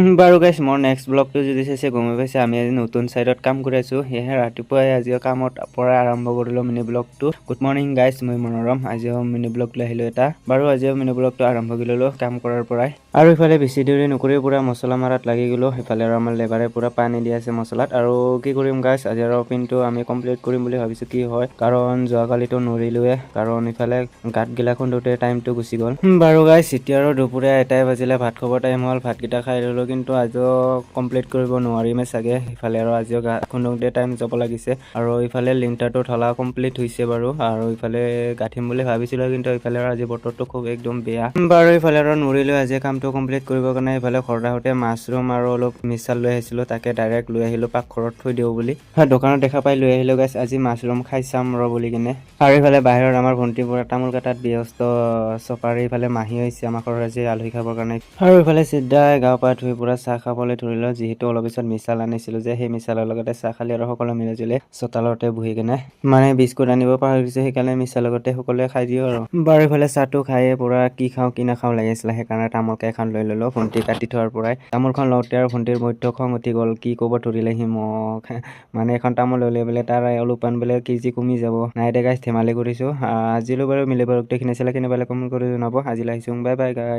বাৰু গাইছ মোৰ নেক্সট ব্লগটো যদি চাইছে গমে পাইছে আমি আজি নতুন চাইডত কাম কৰি আছো সেয়েহে ৰাতিপুৱাই আজিও কামত পৰা আৰম্ভ কৰিলো মিনি ব্লগটো। গুড মৰ্নিং গাইছ, মই মনোৰম। আজিও মিনি ব্লগ লৈ আহিলো এটা। বাৰু আজিও মিনি ব্লগটো আৰম্ভ কৰি ললো কাম কৰাৰ পৰাই। আৰু ইফালে বেছি দেৰি নকৰি পুৰা মছলা মাৰাত লাগি গলো। ইফালে আৰু আমাৰ লেবাৰে পুৰা পানী দি আছে মছলাত। আৰু কি কৰিম গাইছ, আজি আৰু পিনটো আমি কমপ্লিট কৰিম বুলি ভাবিছো কি হয়, কাৰণ যোৱাকালিতো নৰিলোৱে, কাৰণ ইফালে গাঁত গিলা খুন্দোতে টাইমটো গুচি গ'ল। বাৰু গাইছ এতিয়া আৰু দুপৰীয়া 1টাই বাজিলে, ভাত খাব টাইম হ'ল। ভাতকেইটা খাই ললো, কিন্তু আজিও কমপ্লিট কৰিব নোৱাৰিমে চাগে। ইফালে আৰু আজিও গাঁত খুন্দোতে টাইম যাব লাগিছে। আৰু ইফালে লিংটাৰটো ঢলা কমপ্লিট হৈছে বাৰু। আৰু ইফালে গাঁঠিম বুলি ভাবিছিলো, কিন্তু ইফালে আৰু আজি বতৰটো খুব একদম বেয়া। বাৰু ইফালে আৰু নৰিলো আজি কামটো কমপ্লিট কৰিবৰ কাৰণে। ইফালে ঘৰত আহোঁতে মাছৰুম আৰু অলপ মিক্সাৰ লৈ আহিছিলো, তাকে ডাইৰেক্ট লৈ আহিলো পাকঘৰত থৈ দিওঁ বুলি। দোকানত দেখা পাই লৈ আহিলো গাইছ, আজি মাছৰুম খাই চাম ৰ বুলি কিনে। আৰু ইফালে বাহিৰত আমাৰ ভণ্টি পুৰা তামোল কাটাত ব্যস্ত। চপাৰী ইফালে মাহী হৈছে আমাৰ ঘৰত আজি আলহী খাবৰ কাৰণে। আৰু ইফালে চিধাই গা পা ধুই পুৰা চাহ খাবলৈ ধৰিলো, যিহেতু অলপ পিছত মিছাল আনিছিলো যে, সেই মিছালৰ লগতে চাহ খালি আৰু সকলো মিলি জুলি চোতালতে বহি কিনে। মানে বিস্কুট আনিব পাহৰিছে, সেইকাৰণে মিছাৰ লগতে সকলোৱে খাই দিও আৰু। বাৰু ইফালে চাহটো খায়ে পুৰা কি খাওঁ কি নাখাওঁ লাগিছিলে, সেইকাৰণে তামোলকে এখন লৈ ললো ভণ্টি কাটি থোৱাৰ পৰাই। তামোলখন লওঁতে আৰু ভণ্টিৰ মধ্য খং উঠি গ'ল, কি ক'ব ধৰিলে সি মোক। মানে এখন তামোল ল'লে বোলে তাৰ অলপমান বোলে কেজি কমি যাব। নাই দে গাইছ, ধেমালি কৰিছো। আজিলৈ বাৰু মিলি বাৰু গোটেইখিনি আছিলে, কেনেবা কমেণ্ট কৰি জনাব। আজিলৈ আহিছো, বাই বাই গাইছ।